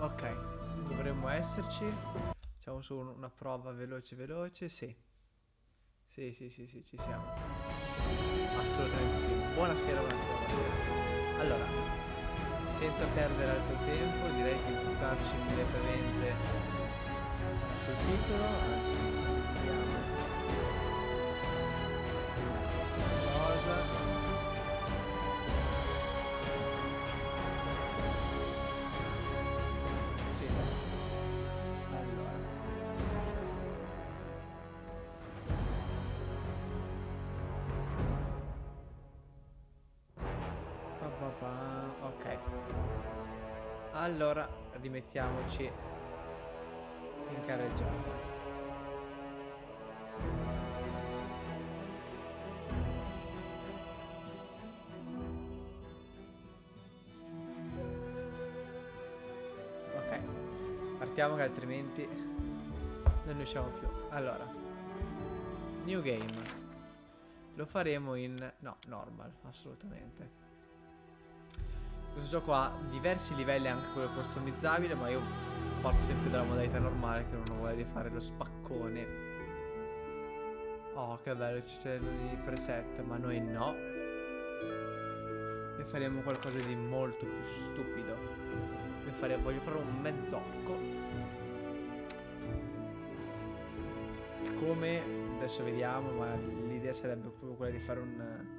Ok, dovremmo esserci. Facciamo su una prova veloce veloce. Sì. Sì, ci siamo. Assolutamente sì. Buonasera, buonasera. Allora, senza perdere altro tempo, direi di buttarci immediatamente sul titolo. Anzi, vediamo cosa. Sì, allora. Ok. Allora, rimettiamoci in carreggiata. Ok, partiamo che altrimenti non ne usciamo più. Allora, new game. Lo faremo in... no, normal, assolutamente. Questo gioco ha diversi livelli, anche quello customizzabile, ma io parto sempre dalla modalità normale, che non ho voglia di fare lo spaccone. Oh, che bello, ci sono i preset, ma noi no. Ne faremo qualcosa di molto più stupido. Voglio fare un mezzorco. Come, adesso vediamo, ma l'idea sarebbe proprio quella di fare un...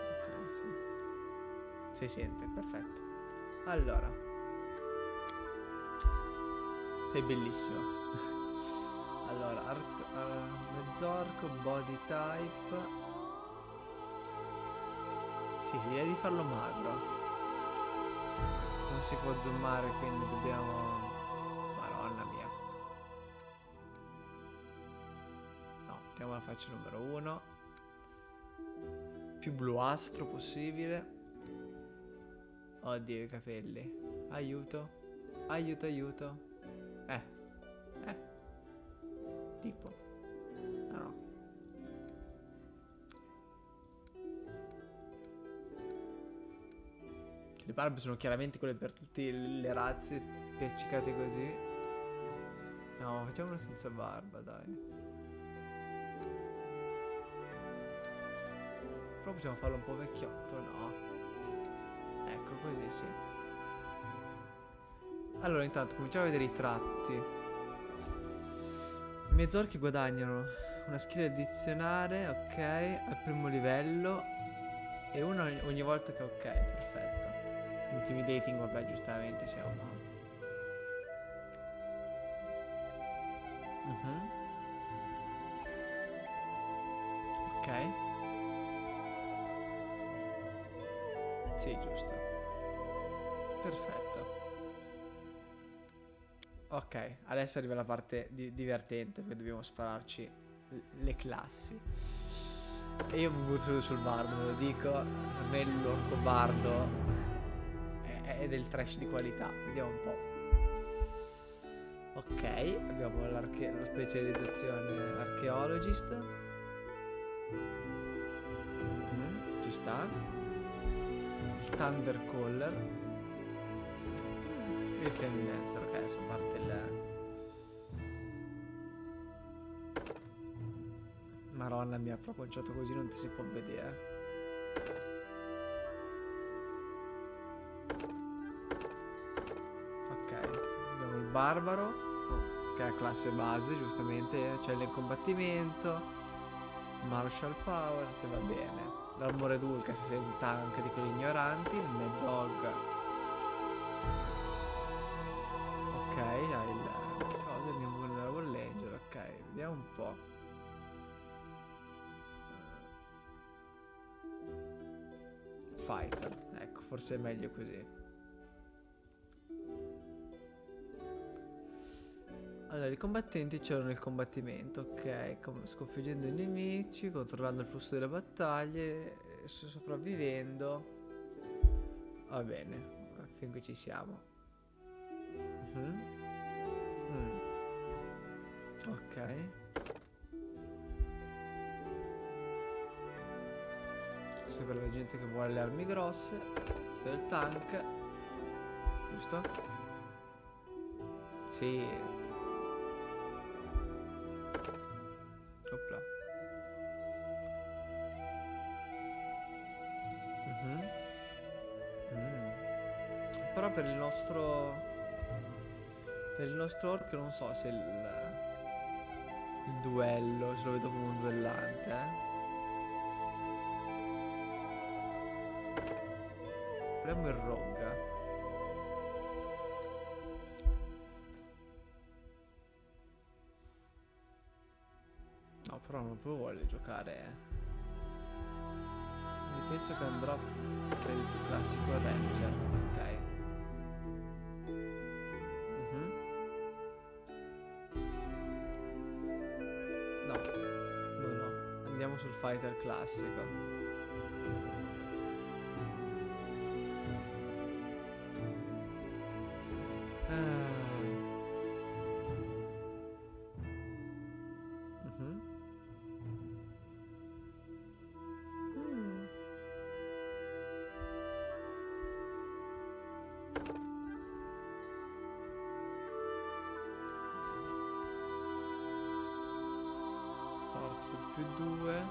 ok, sì. Si sente, perfetto. Allora, sei bellissimo. Allora, mezzorco, body type. Sì, l'idea di farlo magro. Non si può zoomare, quindi dobbiamo... Madonna mia. No, mettiamo la faccia numero 1. Più bluastro possibile. Oddio, i capelli. Aiuto. Aiuto, aiuto. Eh. Tipo. Ah no. Le barbe sono chiaramente quelle per tutte le razze appiccicate così. No, facciamolo senza barba, dai. Però possiamo farlo un po' vecchiotto, no? Ecco, così sì. Allora, intanto cominciamo a vedere i tratti. I mezzorchi guadagnano una skill addizionale, ok, al primo livello. E una ogni volta che... ok, perfetto. Intimidating, vabbè, giustamente siamo... Ok. Sì, giusto. Perfetto. Ok, adesso arriva la parte divertente, perché dobbiamo spararci le classi. E io mi butto sul bardo, ve lo dico. A me l'orco bardo è del trash di qualità. Vediamo un po'. Ok, abbiamo la specializzazione archeologist. Ci sta. Il Thundercaller. E il Flame Dancer, ok, adesso parte il... Maronna mia, proprio conciato così non ti si può vedere. Ok, abbiamo il barbaro, che è la classe base, giustamente. C'è il combattimento, martial power, se va bene. L'armore dulca se sei un tank di quelli ignoranti. Il mad dog. Ok, ha il... cosa? Il mio vulnerable ranger, ok, vediamo un po'. Fighter, ecco, forse è meglio così. Allora, i combattenti c'erano nel combattimento, ok, sconfiggendo i nemici, controllando il flusso delle battaglie, sopravvivendo. Va bene, fin qui ci siamo. Ok. Questo è per la gente che vuole le armi grosse. Questo è il tank. Giusto? Sì. Opla. Però per il nostro orc non so se il duello, se lo vedo come un duellante, Proviamo il rogue. No, però non proprio vuole giocare. Quindi penso che andrò per il più classico ranger. Ok. No, andiamo sul fighter classico. Più 2.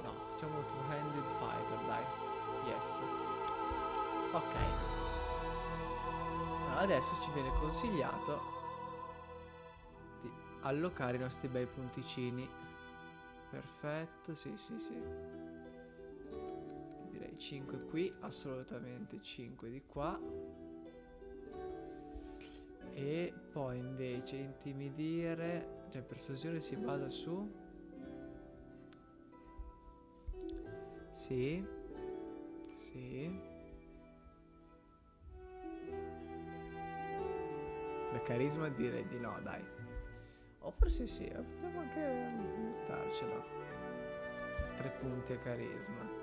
No, facciamo two-handed fighter, dai. Yes. Ok. Allora, adesso ci viene consigliato di allocare i nostri bei punticini. Perfetto, sì. Direi 5 qui, assolutamente 5 di qua. E poi invece intimidire, cioè persuasione si basa su... Sì. Beh, carisma direi di no, dai. O forse sì, potremmo anche buttarcela. 3 punti a carisma.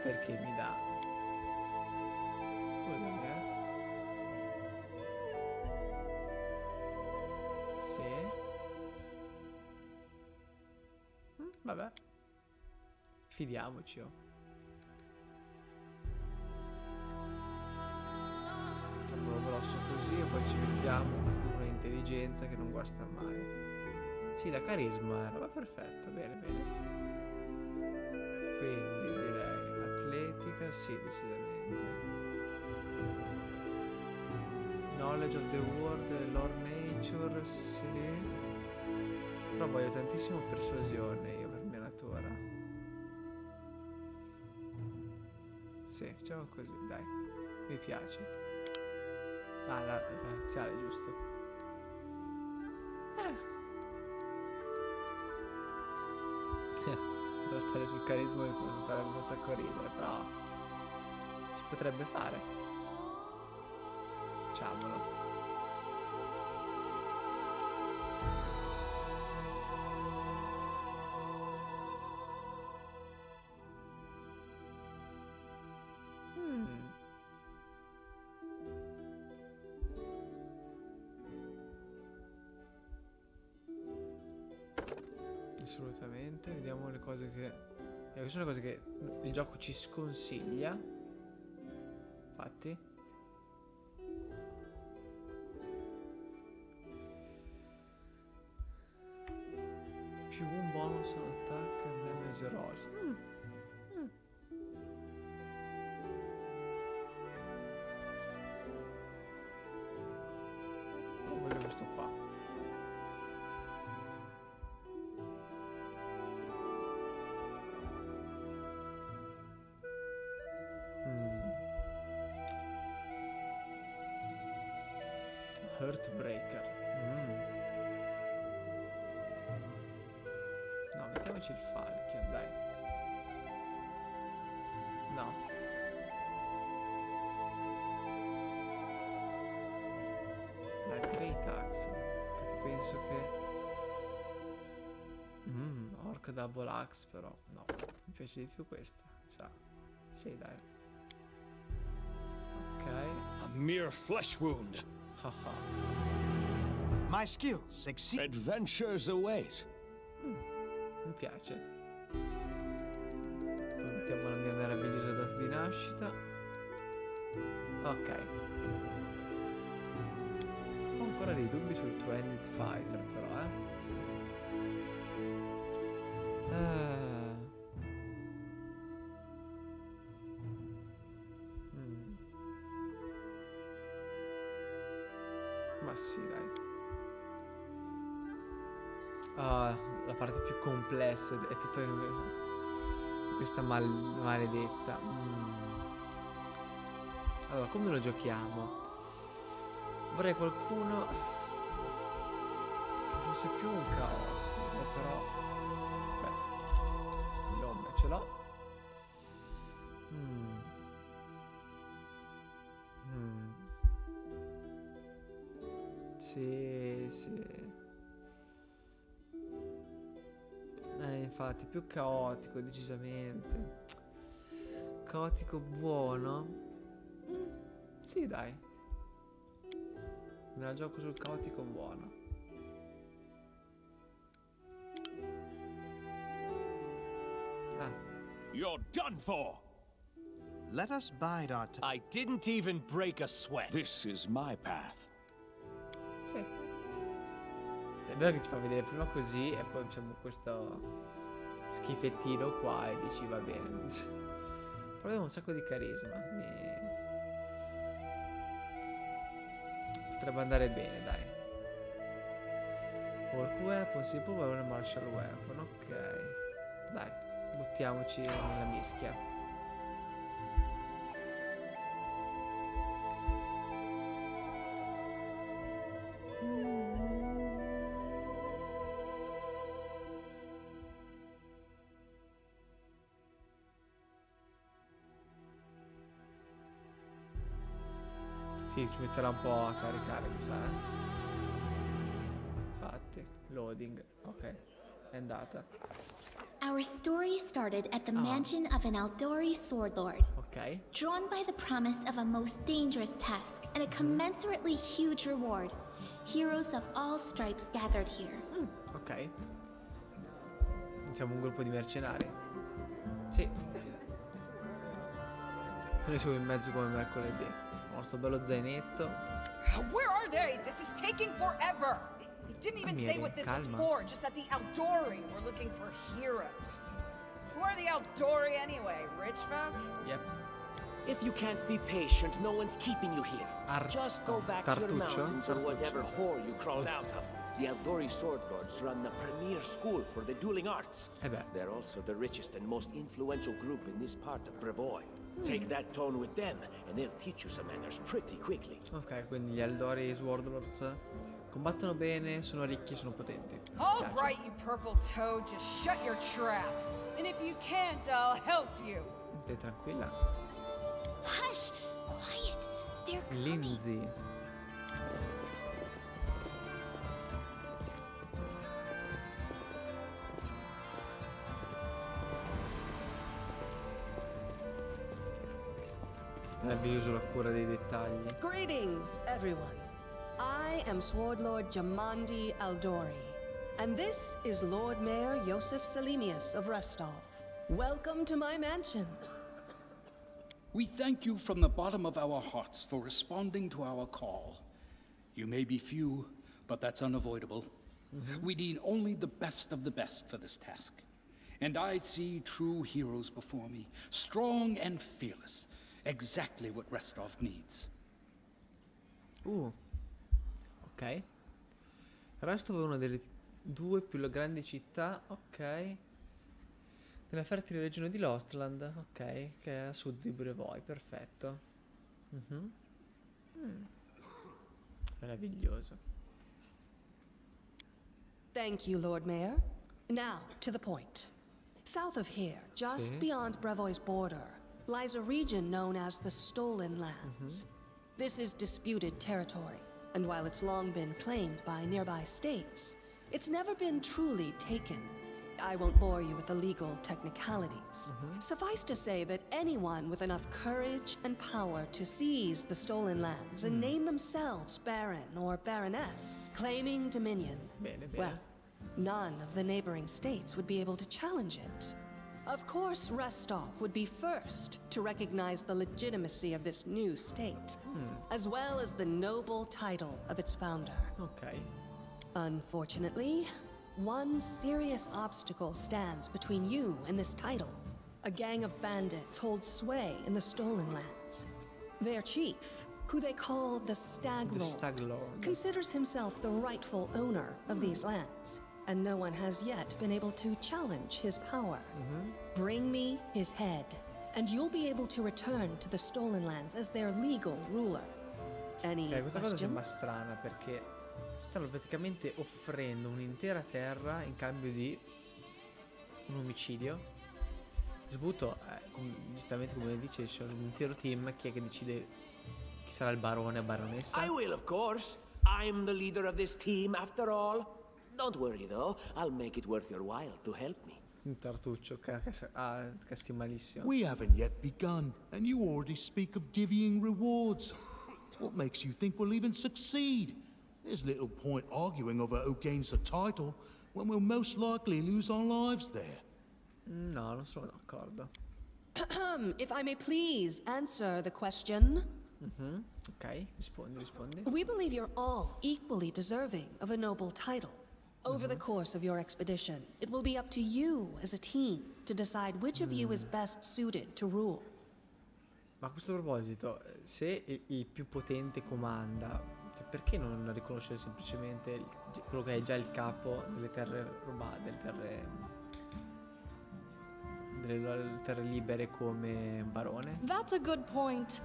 Perché mi dà? Scusami, Sì. Vabbè. Fidiamoci, Facciamolo grosso così e poi ci mettiamo una intelligenza che non guasta mai. Sì, da carisma era, va perfetto, bene. Quindi direi atletica, sì, decisamente. Knowledge of the world, lore nature, sì. Però voglio tantissimo persuasione io per mia natura. Sì, facciamo così, dai. Mi piace. Ah, la razziale, giusto. Razziale sul carisma mi farebbe un sacco ridere, però si potrebbe fare. Facciamolo. Assolutamente, vediamo le cose che... queste sono le cose che il gioco ci sconsiglia. Infatti. Più un bonus all'attacco and damage rolls. Oh, voglio questo qua. Heartbreaker. No, mettiamoci il Falchion, dai. No. penso che... Orc Double Axe però, no, mi piace di più questa, sa. Sì, dai. Ok. A mere flesh wound. Haha. My skills exceed. Adventures await. Mi piace. Poi mettiamo la mia meravigliosa data di nascita. Ok. Ho ancora dei dubbi sul Two-Handed Fighter però, Ma sì, dai. La parte più complessa è tutta questa maledetta. Allora, come lo giochiamo? Vorrei qualcuno che fosse più un caos, però beh, l'ombre ce l'ho. Sì. Infatti, più caotico, decisamente. Caotico buono. Sì, dai. Me la gioco sul caotico buono. You're done for. Let us bide our time. I didn't even break a sweat. This is my path. Sì. È vero che ci fa vedere prima così e poi facciamo questo schifettino qua e dici va bene. Proviamo un sacco di carisma. Potrebbe andare bene, dai. Orc weapon, si può avere una martial weapon, ok. Dai, buttiamoci nella mischia. Sì, ci metterà un po' a caricare, mi sa. Infatti, loading. Ok, è andata. Our story started at the mansion of an Aldori sword lord. Ok. Drawn by the promise of a most dangerous task and a commensurately huge reward, heroes of all stripes gathered here. Ok. Siamo un gruppo di mercenari. Sì. Noi siamo in mezzo come mercoledì. Sto bello zainetto. Where are they? This is taking forever. They didn't even say what this was for, just that the Aldori were looking for heroes. Who are the Aldori anyway? Rich folk? Yep. If you can't be patient, no one's keeping you here. Just go back to your mountains or whatever hole you crawled out of. The Aldori sword lords run the premier school for the dueling arts. They're also the richest and most influential group in this part of Brevoy. Take that tone with them, and they'll teach you some manners pretty quickly. Ok, quindi gli Aldori Swordlords combattono bene, sono ricchi, sono potenti. All right, you purple toad, just shut your trap. And if you can't, I'll help you. Stai tranquilla. Hush! Quiet! They're coming. Lindsay. Meraviglioso la cura dei dettagli. Greetings, everyone. I am Sword Lord Jamandi Aldori, and this is Lord Mayor Yosef Selimius of Restov. Welcome to my mansion. We thank you from the bottom of our hearts for responding to our call. You may be few, but that's unavoidable. We need only the best of the best for this task. And I see true heroes before me, strong and fearless. Exactly what Restov needs. Ok. Restov è una delle due più grandi città, ok, nella fertile regione di Lostland, ok, che è a sud di Brevoy, perfetto. Meraviglioso. Thank you, Lord Mayor. Now, to the point. South of here, just beyond Brevoy's border, lies a region known as the Stolen Lands. This is disputed territory, And while it's long been claimed by nearby states, it's never been truly taken. I won't bore you with the legal technicalities. Suffice to say that anyone with enough courage and power to seize the stolen lands and name themselves Baron or Baroness, claiming dominion, well, none of the neighboring states would be able to challenge it. Of course, Restov would be first to recognize the legitimacy of this new state, as well as the noble title of its founder. Ok. Unfortunately, one serious obstacle stands between you and this title. A gang of bandits holds sway in the stolen lands. Their chief, who they call the Stag Lord, considers himself the rightful owner of these lands, and no one has yet been able to challenge his power. Bring me his head, and you'll be able to return to the stolen lands as their legal ruler. Any Questa cosa sembra questions? strana perché stanno praticamente offrendo un'intera terra in cambio di un omicidio. Sbuto, giustamente come dice, c'è un intero team. Chi è che decide chi sarà il barone o baronessa? I will, of course. I'm the leader of this team, after all. Don't worry, though. I'll make it worth your while to help me. Un tartuccio, caschi malissimo. We haven't yet begun, and you already speak of divvying rewards. What makes you think we'll even succeed? There's little point arguing over who gains the title when we'll most likely lose our lives there. No, non sono d'accordo. If I may please answer the question. Ok, rispondi. We believe you're all equally deserving of a noble title. Over the course of your expedition, it will be up to you as a team to decide which of you is best suited to rule. Ma a questo proposito, se il più potente comanda, cioè perché non riconoscere semplicemente quello che è già il capo delle terre rubate, delle terre libere come barone? That's a good point.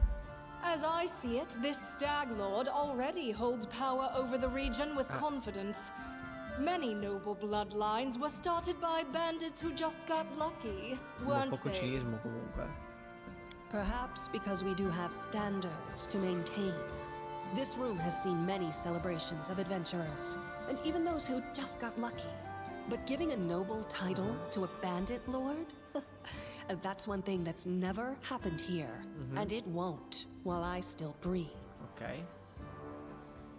As I see it, this Stag Lord already holds power over the region with confidence. Many noble bloodlines were started by bandits who just got lucky, weren't Poco they? cinismo comunque. Perhaps because we do have standards to maintain. This room has seen many celebrations of adventurers, and even those who just got lucky. But giving a noble title to a bandit lord? That's one thing that's never happened here, and it won't while I still breathe. Ok.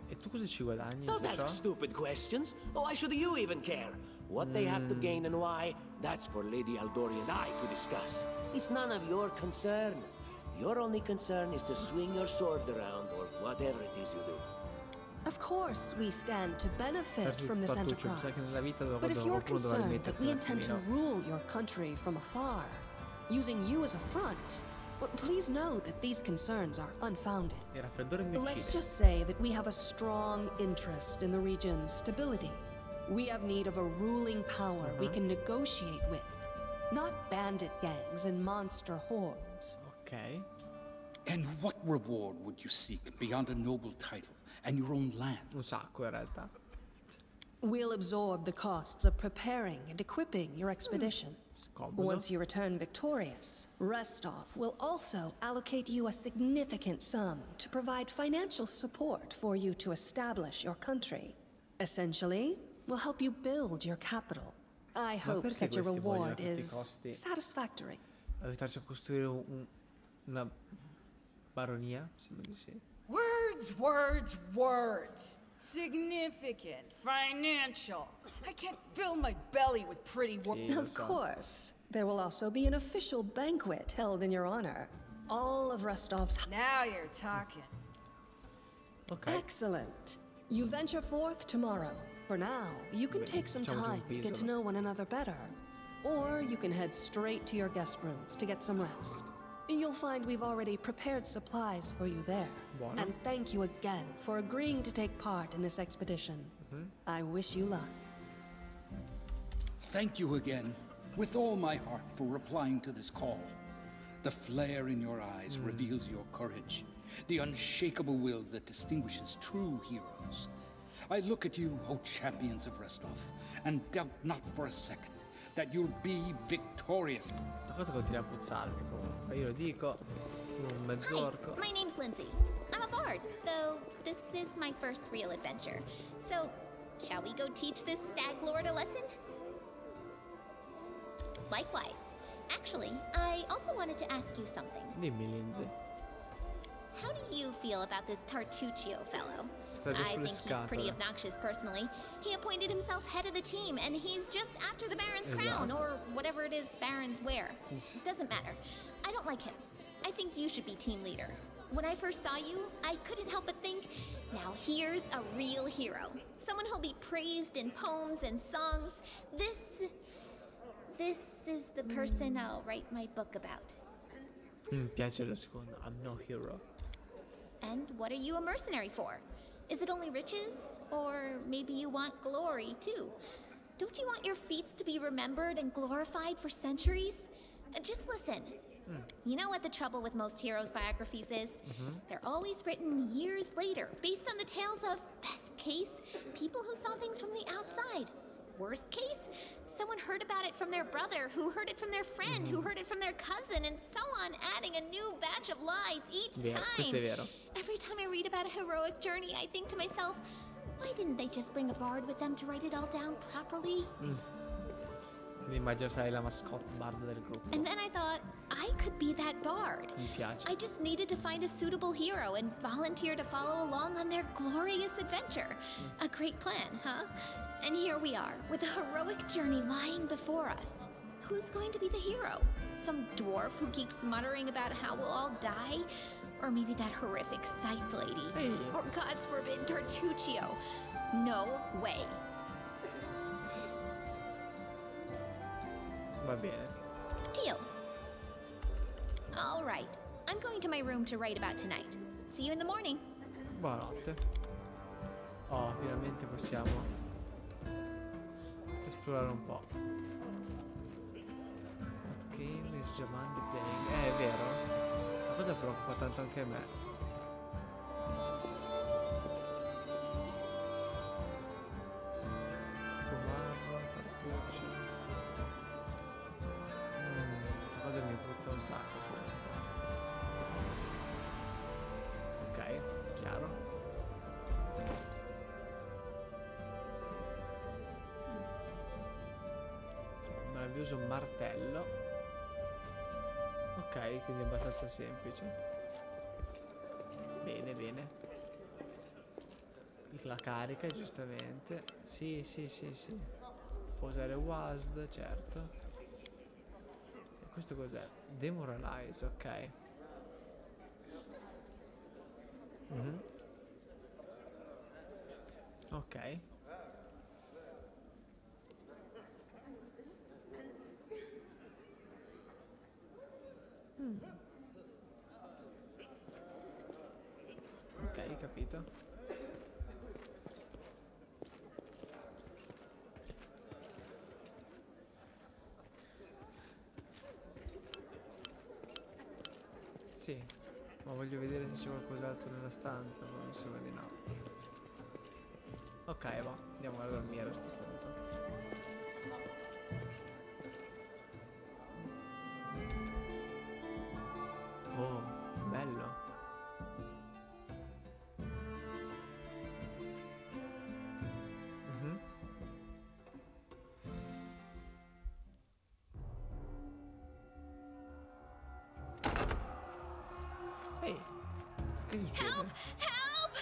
E tu cosa ci guadagni in Don't tutto ask ciò? stupid questions. Why should you even care? What they have to gain and why, that's for Lady Aldori and I to discuss. It's none of your concern. Your only concern is to swing your sword around or whatever it is you do. Of course, we stand to benefit from this Tartuccio, mi sa che enterprise. nella vita But if you're qualcuno dovrà concerned that we rimetterti un intend to attimino. rule your country from afar, using you as a front, well, please know that these concerns are unfounded. Il raffreddore mi Let's uccide. just say that we have a strong interest in the region's stability. We have need of a ruling power we can negotiate with, not bandit gangs and monster hordes. Ok. And what reward would you seek beyond a noble title and your own land? Un sacco in realtà. We'll absorb the costs of preparing and equipping your expeditions. Comodo. Once you return victorious, Restov will also allocate you a significant sum to provide financial support for you to establish your country. Essentially, we'll help you build your capital. I hope perché such a questi vogliono a reward tutti i is costi satisfactory. aiutarci a costruire una baronia? Sembra di sì. Words. Significant, financial. I can't fill my belly with pretty words. Sì, lo Of so. course, there will also be an official banquet held in your honor. All of Restov's Now you're talking. Ok. Excellent. You venture forth tomorrow. For now, you can take some facciamoci un time to get to pisolo. know one another better. Or you can head straight to your guest rooms to get some rest. You'll find we've already prepared supplies for you there. Buono. And thank you again for agreeing to take part in this expedition. I wish you luck. Thank you again, with all my heart, for replying to this call. The flare in your eyes reveals your courage, the unshakable will that distinguishes true heroes. I look at you, O champions of Restov, and doubt not for a second that you'll be victorious. La cosa continua a puzzarmi comunque. Io lo dico. Un mezzorco. Hi, my name's Lindsay. I'm a bard, though this is my first real adventure. So, shall we go teach this stag lord a lesson? Likewise. Actually, I also wanted to ask you something. Dimmi, Lindsay. How do you feel about this Tartuccio fellow? State I sulle think he's pretty scatole. obnoxious personally. He appointed himself head of the team, and he's just after the Baron's crown, or whatever it is barons wear. Doesn't matter. I don't like him. I think you should be team leader. When I first saw you, I couldn't help but think, now here's a real hero. Someone who'll be praised in poems and songs. This is the person I'll write my book about. Mi piace la seconda. I'm no hero. And what are you a mercenary for? Is it only riches? Or maybe you want glory, too? Don't you want your feats to be remembered and glorified for centuries? Just listen. You know what the trouble with most heroes' biographies is? They're always written years later, based on the tales of, best case, people who saw things from the outside. Worst case, someone heard about it from their brother, who heard it from their friend, who heard it from their cousin, and so on, adding a new batch of lies each time. Questo è vero. Every time I read about a heroic journey, I think to myself, why didn't they just bring a bard with them to write it all down properly? Quindi immagino sarai la mascotte barda del gruppo. And then I thought, I could be that bard. Mi piace. I just needed to find a suitable hero and volunteer to follow along on their glorious adventure. A great plan, huh? And here we are, with a heroic journey lying before us. Who's going to be the hero? Some dwarf who keeps muttering about how we'll all die? Or maybe that horrific scythe lady? Hey. Or, God's forbid, Tartuccio? No way. Va bene. Deal. All right. I'm going to my room to write about tonight. See you in the morning. Buonanotte. Oh, finalmente possiamo esplorare un po'. What game is Giamandi playing? È vero. La cosa preoccupa tanto anche a me. Tomarro, Tartuccio. Questa cosa mi puzza un sacco. Ok, chiaro. Un meraviglioso martello. Ok, quindi è abbastanza semplice. Bene, bene. La carica, giustamente. Sì, sì, sì, sì. Può usare WASD, certo. E questo cos'è? Demoralize, ok. Ok. Ok, capito. Sì, ma voglio vedere se c'è qualcos'altro nella stanza, ma mi sembra di no. Ok, va, andiamo a dormire a questo punto. Oh, bello. Ehi, che succede? Help! Help!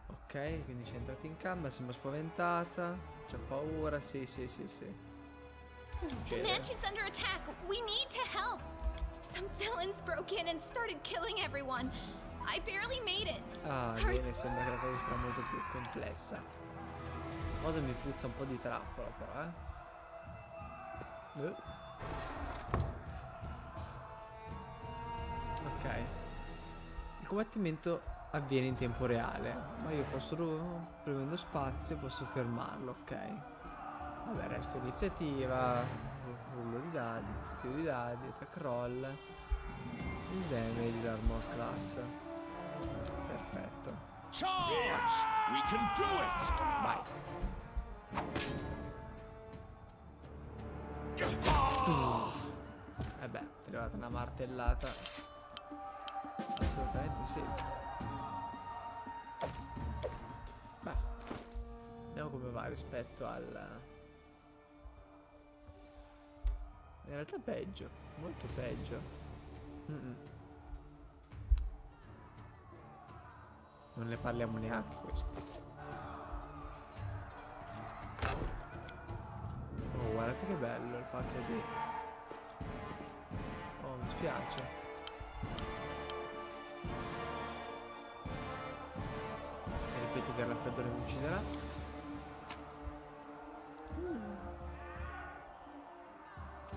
Ok, quindi c'è entrata in camera, sembra spaventata. C'ha paura, sì, sì, sì, sì. Che The succede? mansion's under attack. We need to help. Some villains broke in and started killing everyone. I barely made it. Ah, bene, sembra che la cosa sia molto più complessa. La cosa mi puzza un po' di trappola, però, Ok. Il combattimento avviene in tempo reale, ma io posso, premendo spazio, posso fermarlo, ok. Vabbè, resto iniziativa, rullo di dadi, tiro di dadi, attack roll, il damage, l'armor class. Perfetto. Charge! We can do it! Vai. Beh. arrivata una martellata. Assolutamente sì. Beh, vediamo come va rispetto al... In realtà peggio, molto peggio. Non ne parliamo neanche questo. Oh, guardate che bello il fatto di... Oh, mi spiace. E ripeto che il raffreddore mi ucciderà.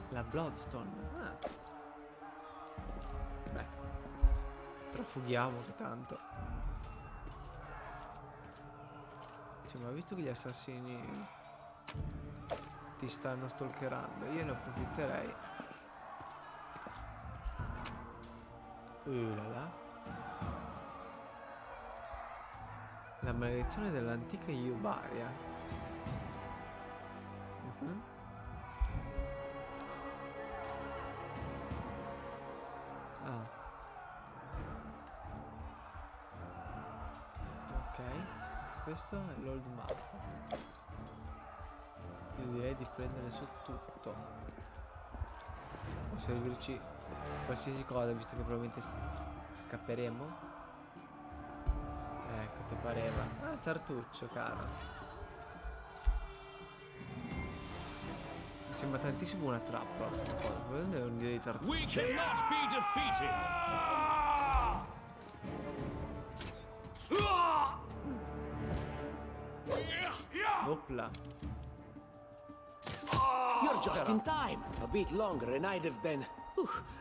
La Bloodstone. Ah. Beh, trafughiamo che tanto. Cioè, ma visto che gli assassini ti stanno stalkerando, io ne approfitterei. Là là. La maledizione dell'antica Iubaria. Ah. Ok. Questo è l'old map. Io direi di prendere su tutto. Può servirci qualsiasi cosa, visto che probabilmente scapperemo. Ecco, ti pareva. Ah, tartuccio, caro. Mi sembra tantissimo una trappola questa cosa. Questo è un'idea di tartuccio. We cannot be defeated. Opla. You're just in time. A bit longer and I'd have been...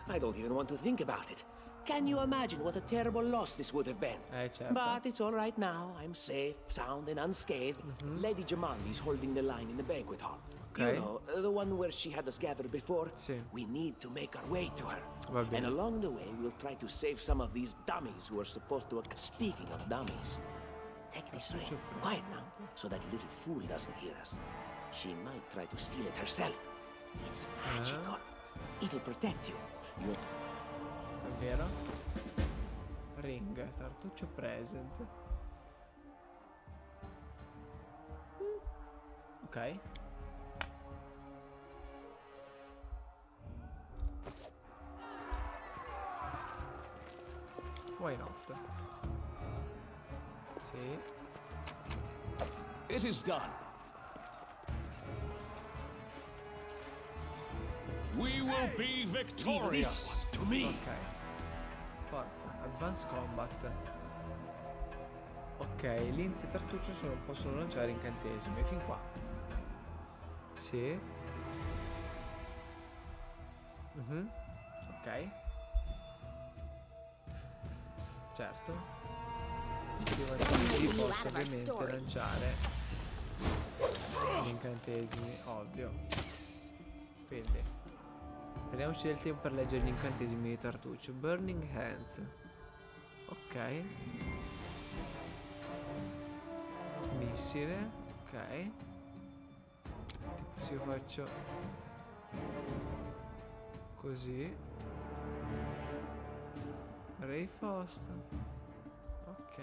I don't even want to think about it. Can you imagine what a terrible loss this would have been? Certo. But it's all right now. I'm safe, sound and unscathed. Lady Jamandi's holding the line in the banquet hall. Okay. You know, the one where she had us gathered before? Sì. We need to make our way to her. Va bene. And along the way, we'll try to save some of these dummies who are supposed to... Speaking of dummies, take this ring. Quiet now, so that little fool doesn't hear us. She might try to steal it herself. It's magical. It'll protect you. Davvero? Ring, tartuccio present. Ok. Why not? Sì. It is done. We will be victorious. To me. Ok. Forza. Advanced Combat. Ok, Linz e Tartuccio possono lanciare incantesimi. Fin qua. Sì. Ok. Certo. Io posso ovviamente lanciare gli incantesimi, ovvio. Quindi prendiamoci del tempo per leggere gli incantesimi di Tartuccio. Burning Hands. Ok. Missile. Ok. Tipo se io faccio così. Ray Frost. Ok.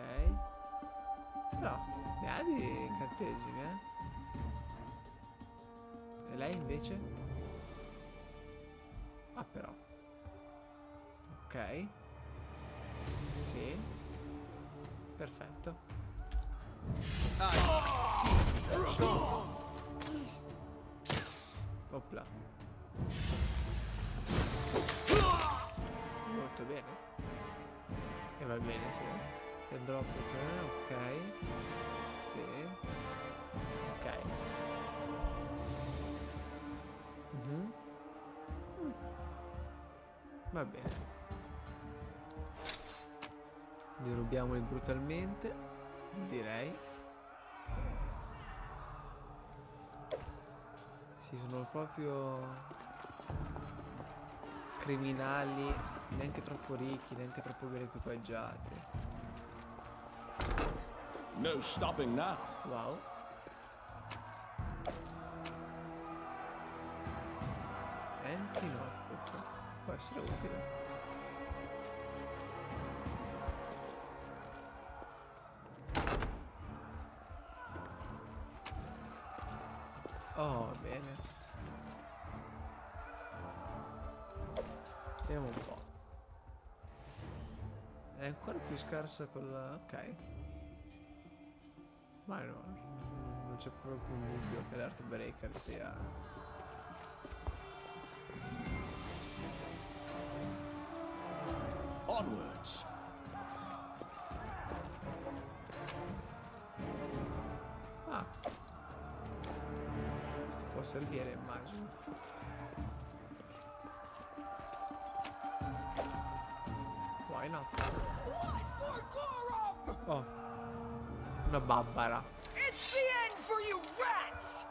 Però ne ha di incantesimi, E lei invece? Ah, però. Ok. Sì. Perfetto. Opla. Molto bene. E va bene, sì. E drop, ok. Sì. Ok. Va bene. Derubiamoli brutalmente, direi. Sì, sono proprio criminali, neanche troppo ricchi, neanche troppo ben equipaggiati. No stopping now. Wow. Empty notebook. può essere utile. Oh, bene. Vediamo un po'. È ancora più scarsa quella... ok. Ma no, non c'è proprio alcun dubbio che l'Heartbreaker sia... Onwards. Ah. Questo può servire, immagino. Why not? Oh. Una babbara. It's the end for you rats!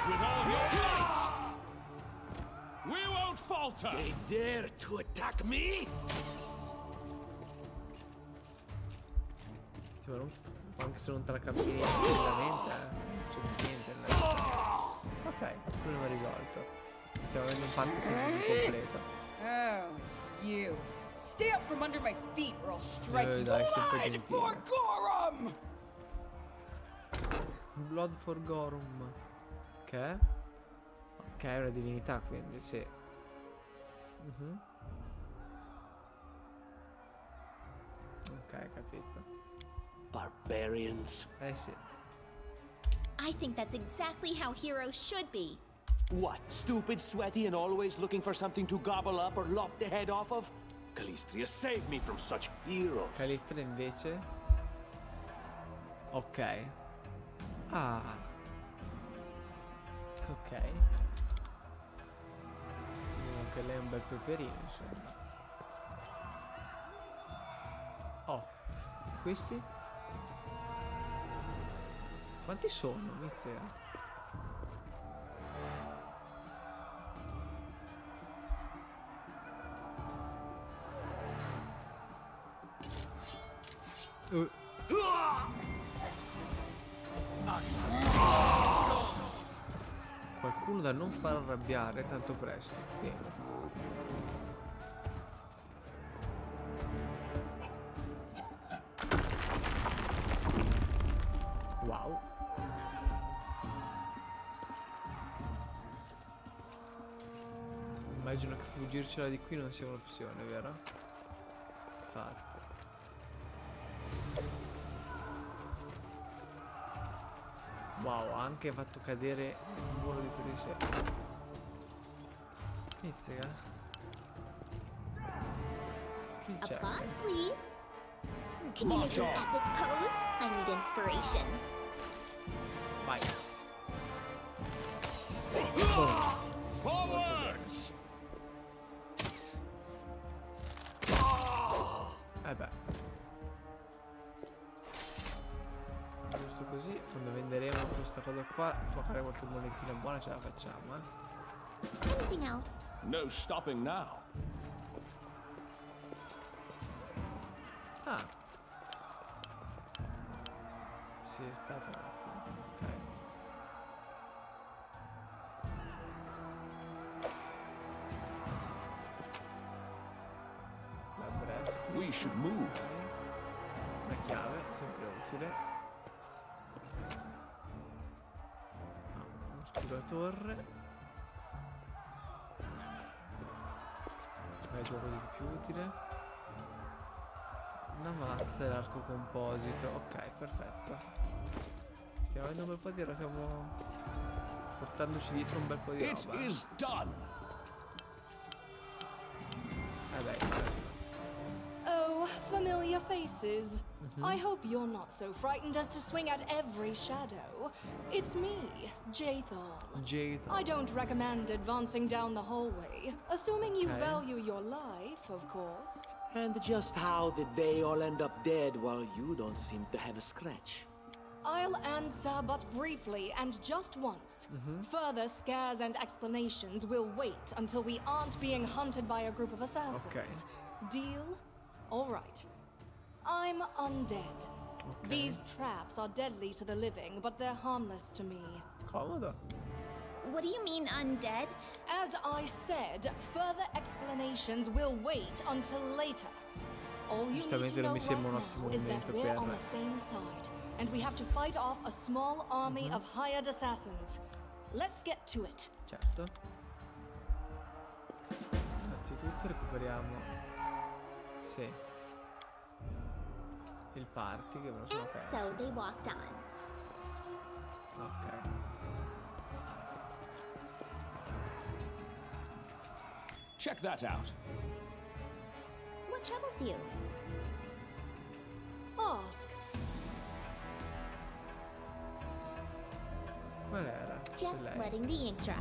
With all your might! We won't falter! They dare to attack me? Anche se non te la capi veramente, non c'è niente. Ok, problema risolto. Stiamo avendo un party sempre più completo. Oh, it's you. Stay up from under my feet or I'll strike you. Dai, Blood for Gorum! Blood for Gorum. Che? Ok, è una divinità, quindi sì. Ok, capito. Barbarians. Sì. I think that's exactly how heroes should be. What? Stupid, sweaty, and always looking for something to gobble up or lop the head off of? Calistria, save me from such heroes. Calistria invece. Ok. Ah. Ok. Anche lei è un bel peperino, insomma. Oh. Questi? Quanti sono? Mizzica. Qualcuno da non far arrabbiare tanto presto. Temo. Wow. Immagino che fuggircela di qui non sia un'opzione, vero? Infatti. Wow, ha anche fatto cadere il muro dietro di sé. Inizia. Applause, please. Can you make an epic pose? I need inspiration. Vai. Forwards! Beh. Giusto così, quando venderemo questa cosa qua, fare qualche monetina buona ce la facciamo, Anything else? No stopping now. Ah. Sì, aspetta un attimo. Ok. La breast. We should move. Una chiave, sempre utile. Uno scudo a torre. Vai, gioco di più utile. Una mazza e l'arco composito. Ok, perfetto. Stiamo avendo un bel po' di roba. Stiamo portandoci dietro un bel po' di roba. It is done. Dai. Oh, familiar faces. I hope you're not so frightened as to swing at every shadow. It's me, Jathal. I don't recommend advancing down the hallway, assuming you value your life, of course. And just how did they all end up dead while you don't seem to have a scratch? I'll answer but briefly and just once. Further scares and explanations will wait until we aren't being hunted by a group of assassins. Okay. Deal? All right. I'm undead. Okay. These traps are deadly to the living, but they're harmless to me. Comodo. What do you mean, undead? As I said, further explanations will wait until later. All you need to know right now is that we're on the same side, and we have to fight off a small army of hired assassins. Let's get to it. Certo. Innanzitutto recuperiamo... Sì. Il party che me lo sono perso. So they walked on. Ok. Check that out. What troubles you? Ask. Qual era? Just letting the ink dry.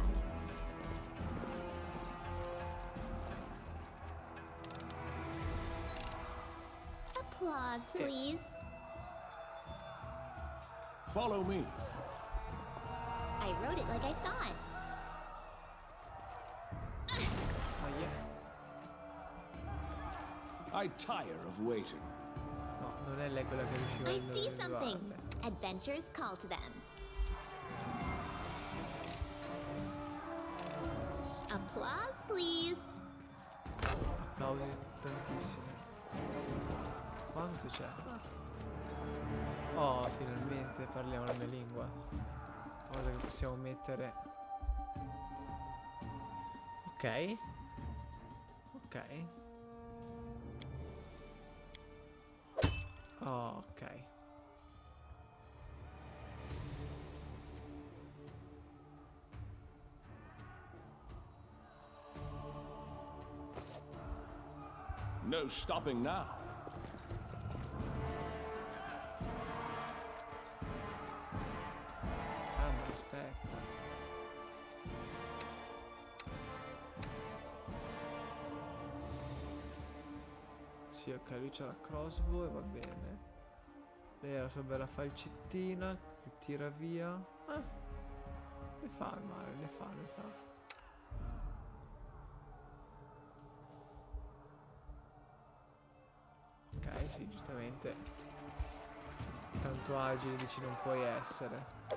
Applause, please. Follow me. I wrote it like I saw it. Oh, yeah. I tire of waiting. No, non è lei quella che riusciva a I see something. individuarle. Adventures call to them. Applause, please. Applausi tantissimi. Quanto c'è? Oh, finalmente parliamo la mia lingua. Cosa che possiamo mettere. Ok. Ok. Oh, ok. No stopping now. Ah, ma aspetta. Sì, ok, lui c'ha la crossbow e va bene. Lei ha la sua bella falcettina che tira via. Ne fa il male, ne fa. Ok, sì, giustamente. Tanto agile dici non puoi essere.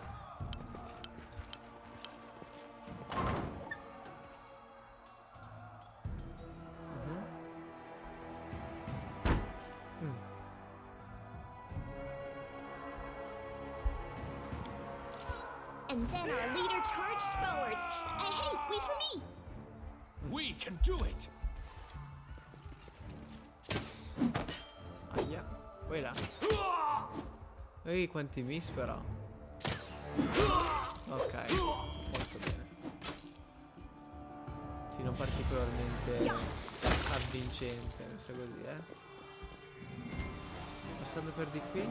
And then our leader charged forwards. Hey, wait for me! We can do it! Aia. Poi là. Ehi, quanti miss però. Ok, molto bene. Sì, non particolarmente avvincente, adesso così, Passando per di qui.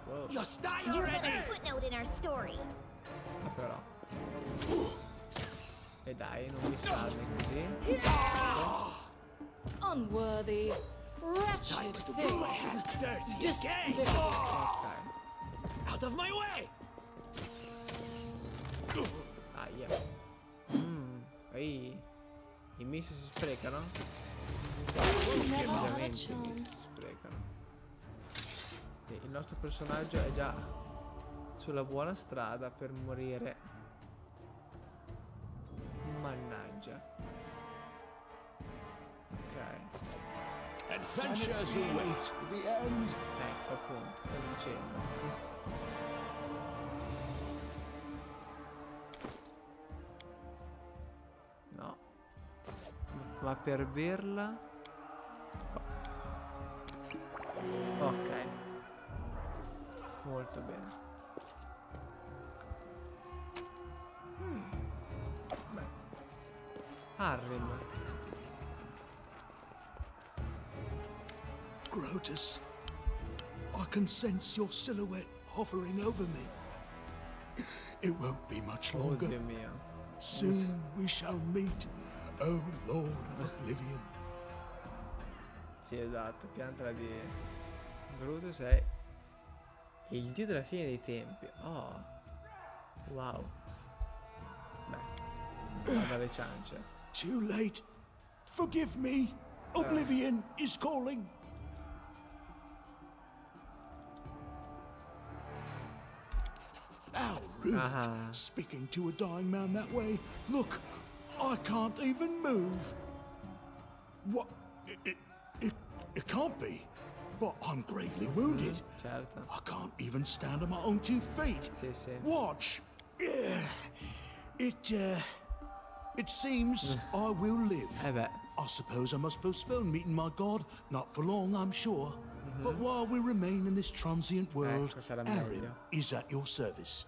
Wow. You're but a footnote in our story. Ah, però. E dai, non mi salve così. Unworthy, wretched things. Despicable. Ok. Out of my way! Aia. Ehi. I miss si sprecano? Ovviamente i miss si sprecano. E il nostro personaggio è già sulla buona strada per morire. Mannaggia. Ok. Adventures await the end. Ecco appunto, sto dicendo. No. Ma per berla. Ok. Molto bene. Beh. Arrim. Grotus, I can sense your silhouette hovering over me. It won't be much longer. Oddio mio. Soon we shall meet, O Lord of Oblivion. Sì, esatto, piantala di Brutus è il dio della fine dei tempi. Oh. Wow. Beh, vado alle ciance. Too late. Forgive me. Oblivion is calling. Now Rude. Speaking to a dying man that way. Look, I can't even move. What? It can't be. But I'm gravely wounded. Certo. I can't even stand on my own 2 feet. Sì. Watch. It seems I will live. I suppose I must postpone meeting my god. Not for long, I'm sure. But while we remain in this transient world, Aaron is at your service.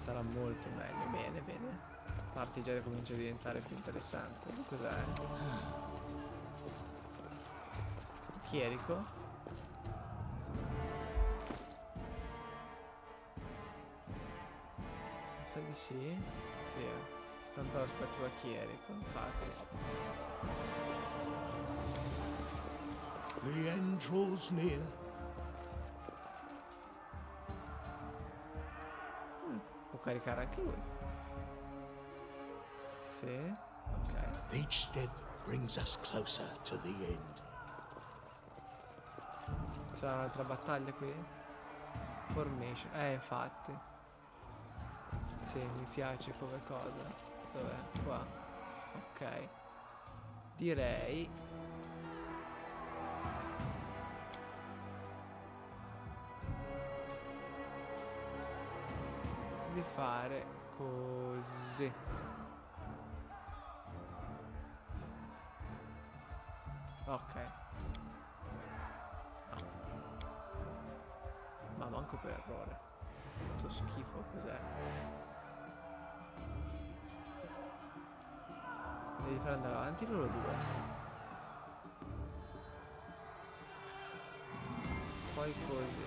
Sarà molto meglio. Bene, bene. Parti già comincia a diventare più interessante. Cos'è? Chierico. Mi sa di sì. Sì, tanto aspetto da Chierico, infatti. The end draws near. Può caricare anche lui. Sì, ok. Each step brings us closer to the end. Sarà un'altra battaglia qui? Formation. Infatti. Sì, mi piace come cosa. Dov'è? Qua. Ok. Direi di fare così. Ok. Ma manco per errore. Tutto schifo, cos'è? Devi fare andare avanti loro due. Poi così.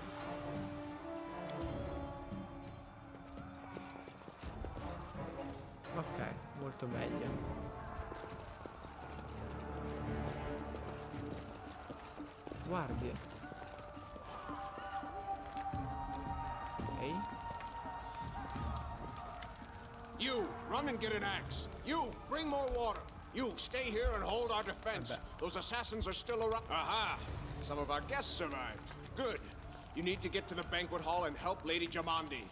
Ok, molto meglio. Guardie. Ehi. You, run and get an axe. You, bring more water. You, stay here and hold our defense. Those assassins are still around. Aha! Some of our guests survived. Good. You need to get to the banquet hall and help Lady Jamandi.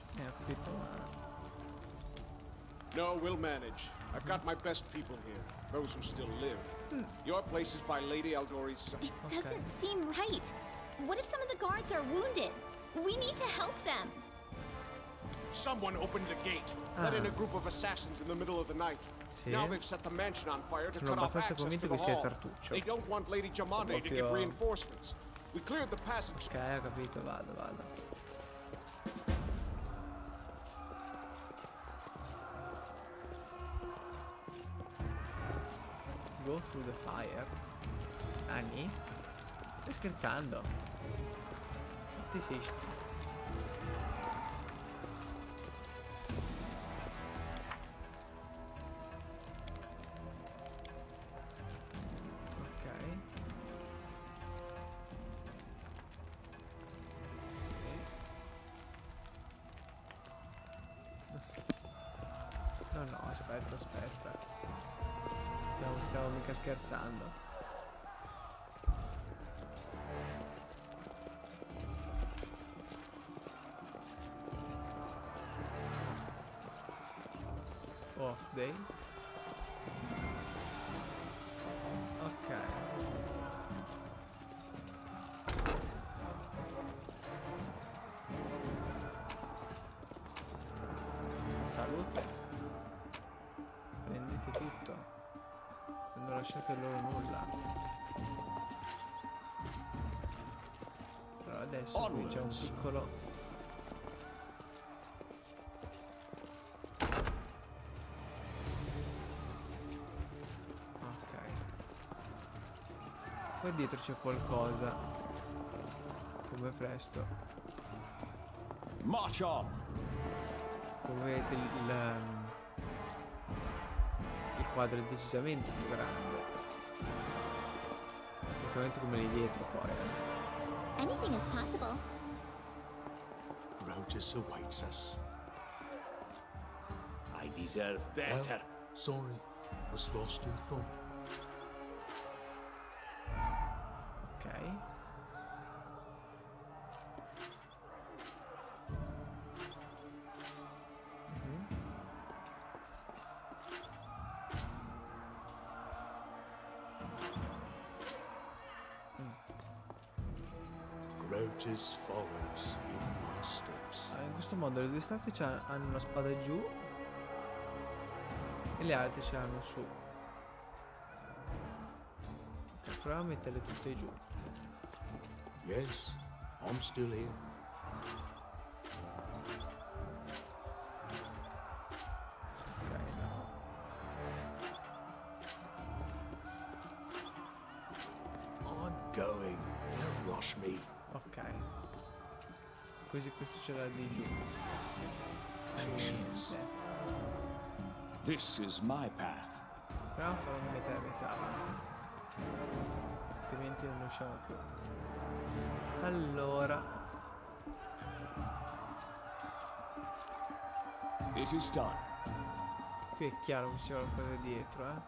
No, we'll manage. I've got my best people here. Those who still live. Your place is by Lady Aldori's side. It doesn't seem right. What if some of the guards are wounded? We need to help them. Someone opened the gate. Let in a group of assassins in the middle of the night. Now they've set the mansion on fire to cut off access to the hall. They don't want Lady Jamandi to get reinforcements. We cleared the passage. Ok, ho capito, vado. Go through the fire. Annie? Stai scherzando? Infatti sì. No, aspetta. Non stiamo mica scherzando. Off day. Ok. Salute. Prendete tutto. Non lasciate loro nulla. Però adesso qui c'è un piccolo. Ok. Poi dietro c'è qualcosa. Come presto. March on. Come vedete il quadro è decisamente più grande. Giustamente come lì dietro poi. Anything is possible. Grotus awaits us. I deserve better. Oh, sorry, was lost in thought. Ok. practice follows in my steps. In questo modo le due statue hanno una spada giù e le altre ce l'hanno su. Ok, proviamo a metterle tutte giù. Yes, I'm still here. Ok, no. I'm going. Don't rush me. Ok. Così questo ce l'ha di giù. Patience. This is my path. Proviamo a farlo metà e metà. Altrimenti non riusciamo più. Allora. It is done. Qui è chiaro che c'è qualcosa dietro,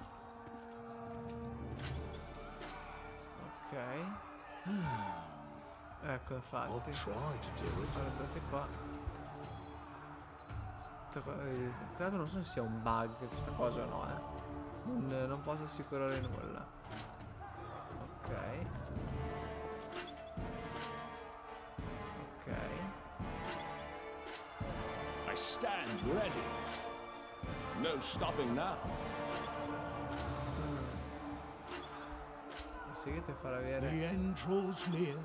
Ok. Ecco, infatti. Guardate qua. Tra l'altro non so se sia un bug questa cosa o no, non posso assicurare nulla. Ok. Ok. I stand ready. No stopping now. Il segreto è far avere... The end draws near.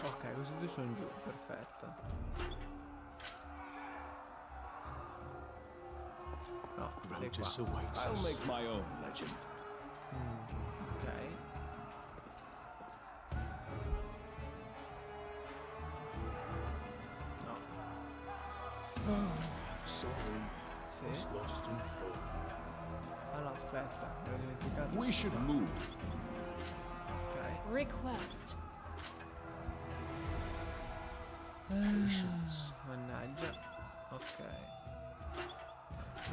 Ok, questi due sono giù, perfetto. No, è qua. I'll make my own legend. Ok. No. Sorry. Sì. Was lost in thought. Ah no, aspetta, mi ero dimenticato. We should move. Ok. Request. Patience. Mannaggia. Ok. Ok.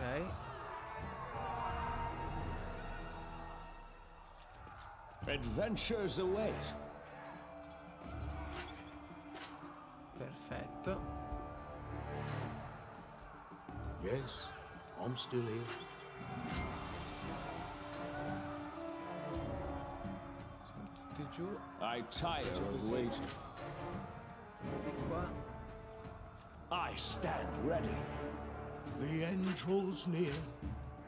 Adventures await. Perfetto. Yes, I'm still here. Sono tutti giù. I tire of waiting. Di qua. I stand ready. The end draws near.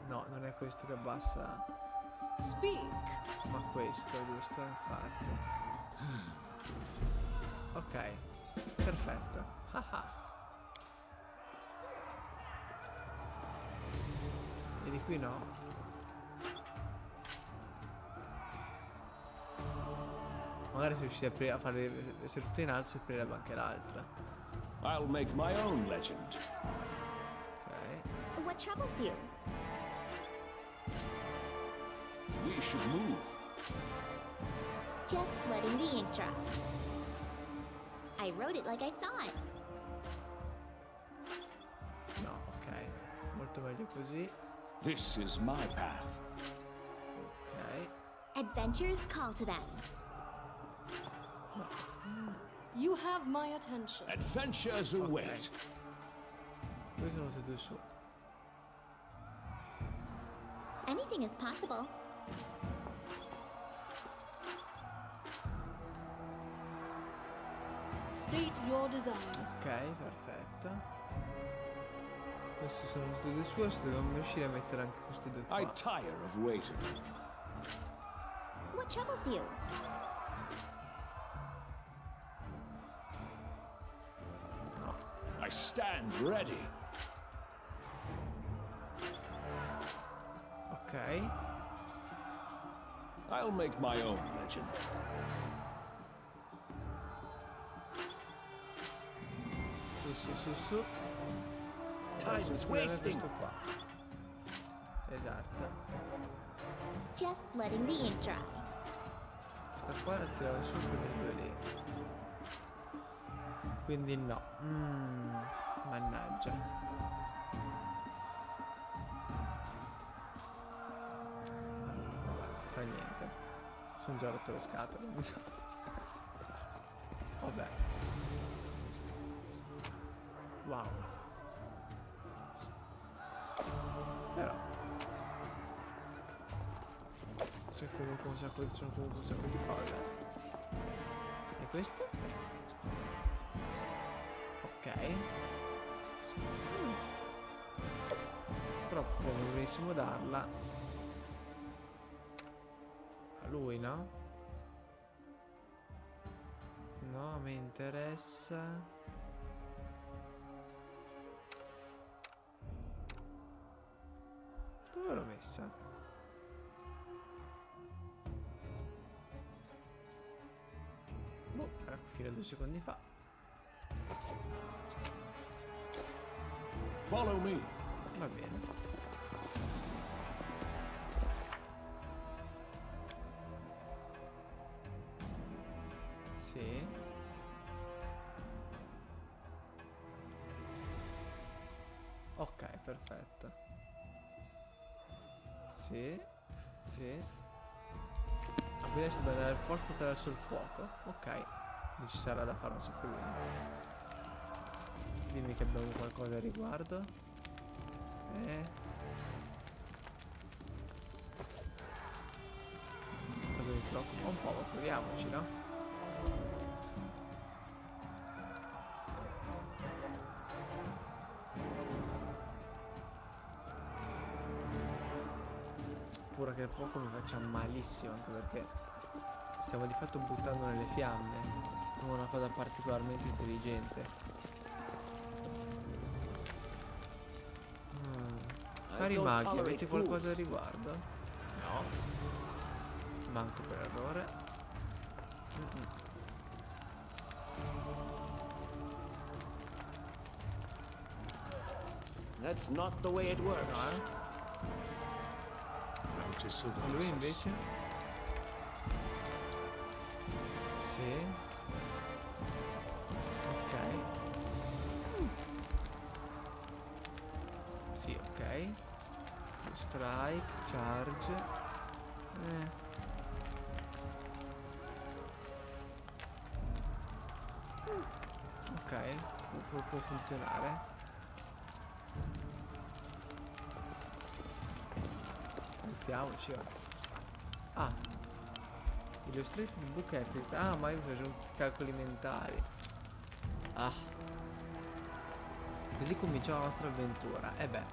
No, non è questo che abbassa. Speak. Ma questo, giusto? Infatti. Ok. Perfetto. Haha. E di qui no. Magari se riuscite a farle essere tutte in alto si aprirebbe anche l'altra. I'll make my own legend. Ok. What troubles you? We should move. Just letting the ink dry. I wrote it like I saw it. No, ok. Molto meglio così. This is my path. Ok. Adventures call to them. You have my attention. Adventures await. Qui sono tutti e due su. Anything is possible. State your desire. Ok, perfetto. Questi sono tutti e due su, adesso dobbiamo riuscire a mettere anche questi due qua. I tire of waiting. What troubles you? No. I stand ready. Ok. I'll make my own legend. Su. Time's wasting. Questo qua. Esatto. Just letting the ink dry. Questa qua la tiravo su quelle due lì. Quindi no. Mannaggia. Vabbè, fa niente. Sono già rotto le scatole. Vabbè. Wow. Però c'è comunque un sono comunque un sacco di cose. E questo? Ok. Però potremmo benissimo darla a lui, no? No, a me interessa. Dove l'ho messa? Boh, era fino a 2 secondi fa. Follow me. Va bene. Sì. Ok, perfetto. Sì. Sì. Ah, quindi adesso dobbiamo dare forza attraverso il fuoco. Ok. Ci sarà da fare un sacco di... Dimmi che abbiamo qualcosa a riguardo. Cosa mi preoccupa un po', ma proviamoci, no? Pure che il fuoco mi faccia malissimo, anche perché stiamo di fatto buttando nelle fiamme. Come una cosa particolarmente intelligente. Cari maghi, avete qualcosa a riguardo? No. Manco per errore. That's not the way it works. No, lui invece? Sì. Ok. Sì, ok. Strike, charge. Ok, può funzionare. Mettiamoci. Ah, illustrated book artist. Ah, ma io faccio calcoli mentali. Ah, così comincia la nostra avventura. E beh,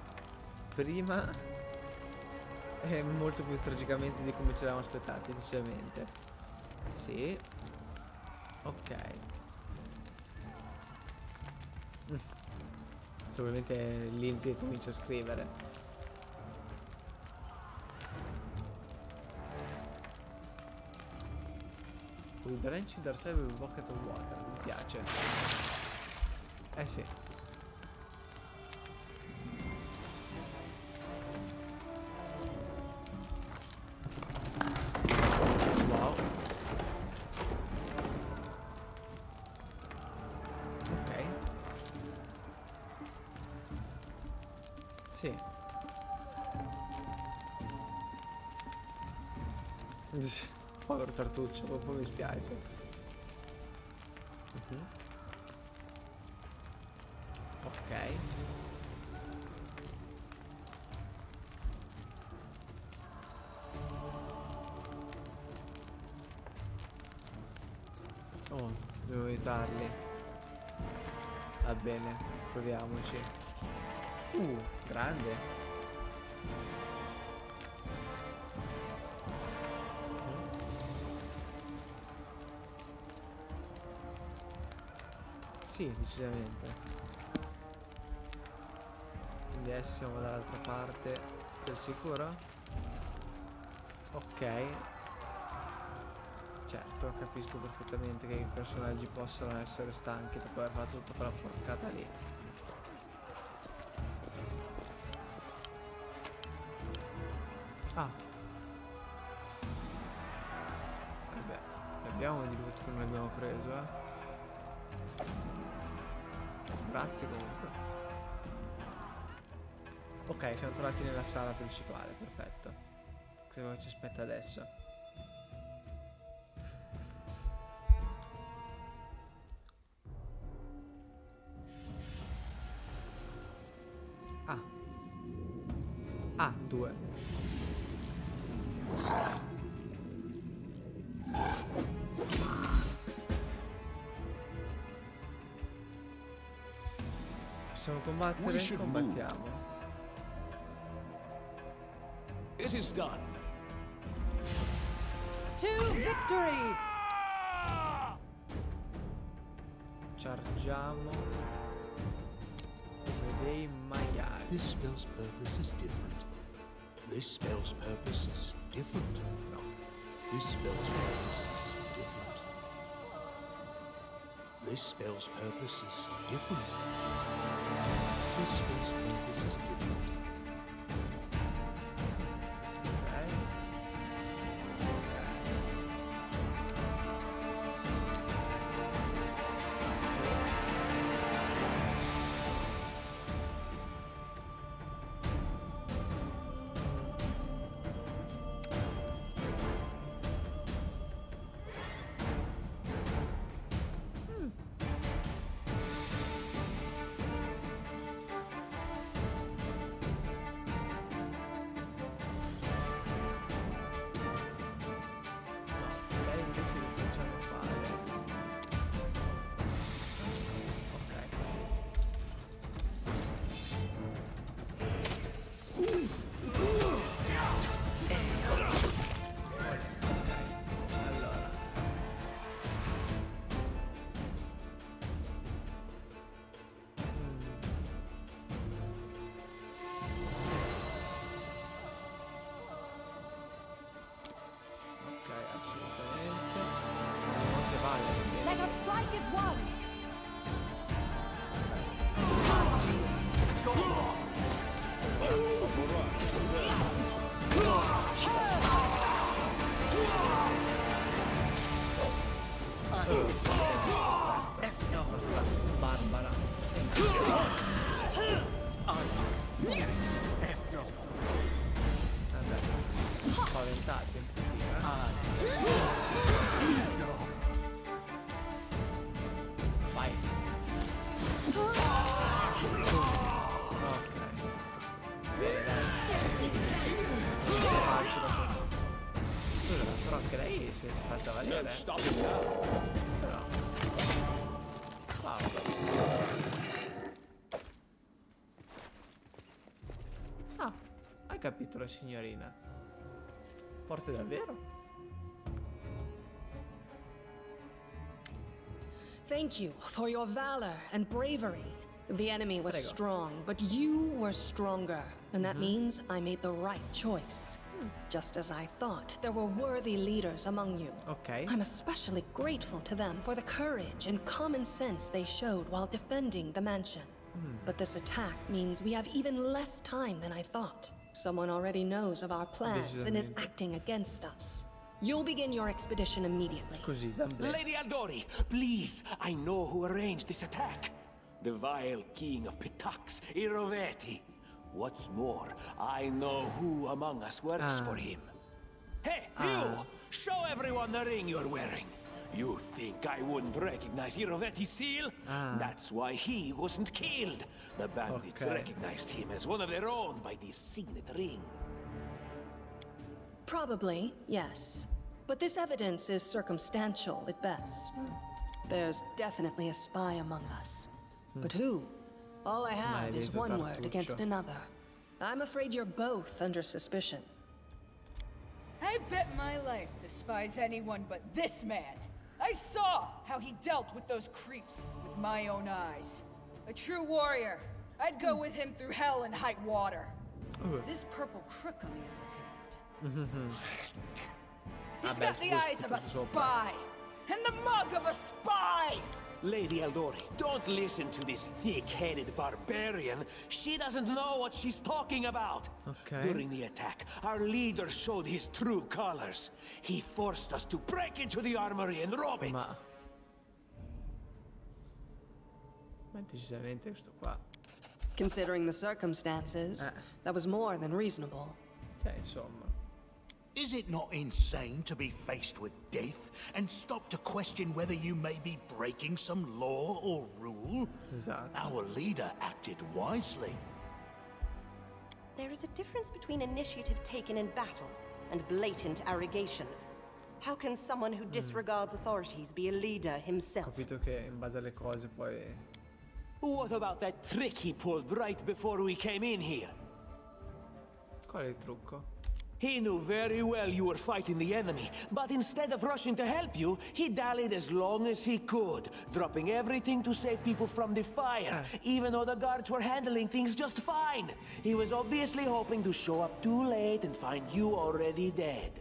prima è molto più tragicamente di come ci eravamo aspettati, decisamente. Sì. Ok. Probabilmente Lindsay comincia a scrivere. With branch in the side with a bucket of water. Mi piace. Eh sì. Wow. Ok. Sì. Povero tartuccio, un po' mi spiace. Ok. Oh, devo aiutarli. Va bene, proviamoci. Grande. Sì, decisamente. Quindi adesso siamo dall'altra parte. Per sicuro? Ok. Certo, capisco perfettamente che i personaggi possono essere stanchi dopo aver fatto tutta quella porcata lì. Ah. Vabbè, ne abbiamo di tutto che non abbiamo preso, eh. Grazie comunque. Ok, siamo tornati nella sala principale, perfetto. Cosa ci aspetta adesso? Ah, 2. Possiamo combattere? Combattiamo. It is done. To victory! Chargiamo come dei maiali. This spell's purpose is different. This spell's purpose is different. No. This spell's purpose is different. This spell's purpose is different. This spell's purpose is different. Let us strike as one! Barbara. Spaventati un pochino, vai. Ok. Bene, dai. Scusa, però anche lei si è fatta valere. Però. Ah, hai capito la signorina. Forte davvero. Thank you for your valor and bravery. The enemy was strong, but you were stronger. And that means I made the right choice. Just as I thought, there were worthy leaders among you. Okay. I'm especially grateful to them for the courage and common sense they showed while defending the mansion. But this attack means we have even less time than I thought. Someone already knows of our plans and is acting against us. You'll begin your expedition immediately. Così, Lady Aldori, please, I know who arranged this attack. The vile king of Pitax, Iroveti. What's more, I know who among us works for him. Hey, you! Show everyone the ring you're wearing. You think I wouldn't recognize Iroveti's seal? That's why he wasn't killed. The bandits recognized him as one of their own by this signet ring. Probably, yes. But this evidence is circumstantial at best. There's definitely a spy among us. But who? All I have is one word against another. I'm afraid you're both under suspicion. I bet my life despise anyone but this man. I saw how he dealt with those creeps with my own eyes. A true warrior. I'd go with him through hell and high water. This purple crook on the other hand. He's got the eyes of a spy and the mug of a spy. Lady Aldori, don't listen to this thick-headed barbarian. She doesn't know what she's talking about. During the attack, our leader showed his true colors. He forced us to break into the armory and rob it. Ma decisamente questo qua. Considering the circumstances, that was more than reasonable. Insomma. Is it not insane to be faced with death and stop to question whether you may be breaking some law or rule? Our leader acted wisely. There is a difference between initiative taken in battle and blatant arrogation. How can someone who disregards authorities be a leader himself? Ho capito che in base alle cose poi What about that trick he pulled right before we came in here? Qual è il trucco? He knew very well you were fighting the enemy, but instead of rushing to help you, he dallied as long as he could, dropping everything to save people from the fire, even though the guards were handling things just fine. He was obviously hoping to show up too late and find you already dead.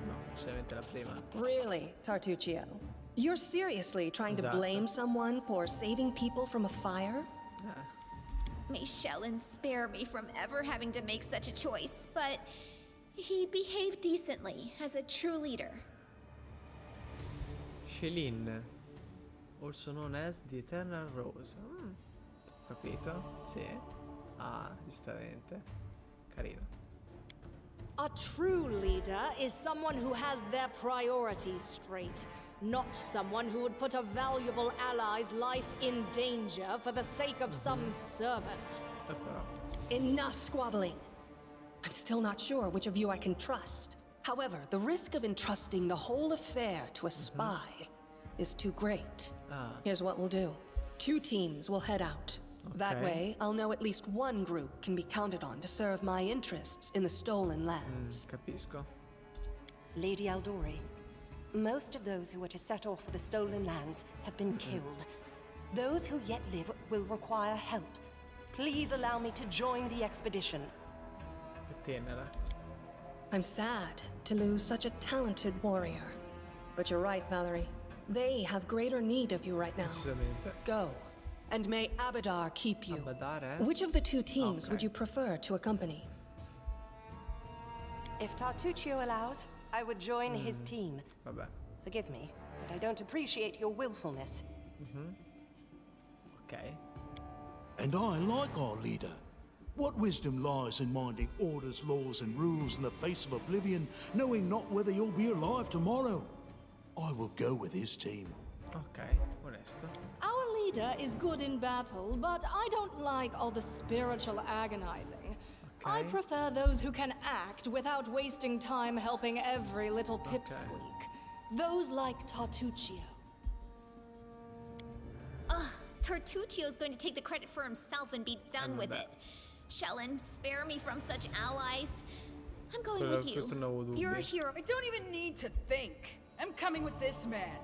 No, solamente la prima. Really, Tartuccio? You're seriously trying to blame someone for saving people from a fire? May Shellen spare me from ever having to make such a choice, but he behaved decently as a true leader. Shelin, also known as the Eternal Rose. Capito? Sì. Ah, giustamente. Carino. A true leader is someone who has their priorities straight. Not someone who would put a valuable ally's life in danger for the sake of some servant. Enough squabbling. I'm still not sure which of you I can trust. However, the risk of entrusting the whole affair to a spy is too great. Here's what we'll do. 2 teams will head out. That way, I'll know at least one group can be counted on to serve my interests in the stolen lands. Capisco. Lady Aldori, most of those who are to set off for the stolen lands have been killed. Those who yet live will require help. Please allow me to join the expedition. I'm sad to lose such a talented warrior. But you're right, Valerie. They have greater need of you right now. Go. And may Abadar keep you. Which of the 2 teams would you prefer to accompany? If Tartuccio allows, I would join his team. Forgive me, but I don't appreciate your willfulness. Okay. And I like our leader. What wisdom lies in minding orders, laws, and rules in the face of oblivion, knowing not whether you'll be alive tomorrow? I will go with his team. Okay, onesto. Our leader is good in battle, but I don't like all the spiritual agonizing. I prefer those who can act without wasting time helping every little pipsqueak. Those like Tartuccio. Tartuccio's going to take the credit for himself and be done with it. Shellen, spare me from such allies. I'm going with you. You're a hero. I don't even need to think. I'm coming with this man.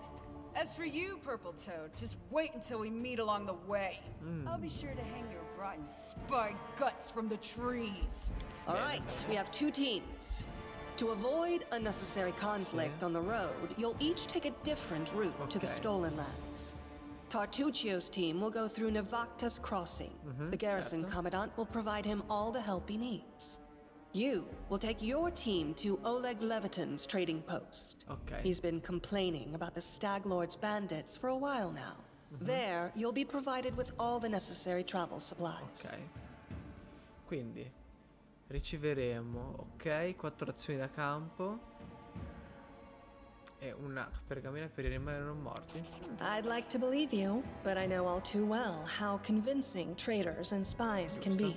As for you, Purple Toad, just wait until we meet along the way. I'll be sure to hang your rotten spy guts from the trees. All right, we have 2 teams. To avoid unnecessary conflict on the road, you'll each take a different route to the stolen lands. Tartuccio's team will go through Navacta's crossing. The garrison commandant will provide him all the help he needs. You will take your team to Oleg Leviton's trading post. He's been complaining about the Stag Lord's bandits for a while now. There, you'll be provided with all the necessary travel supplies. Quindi riceveremo, 4 azioni da campo e una pergamena per i rimasti non morti. I'd like to believe you, but I know all too well how convincing traitors and spies can be.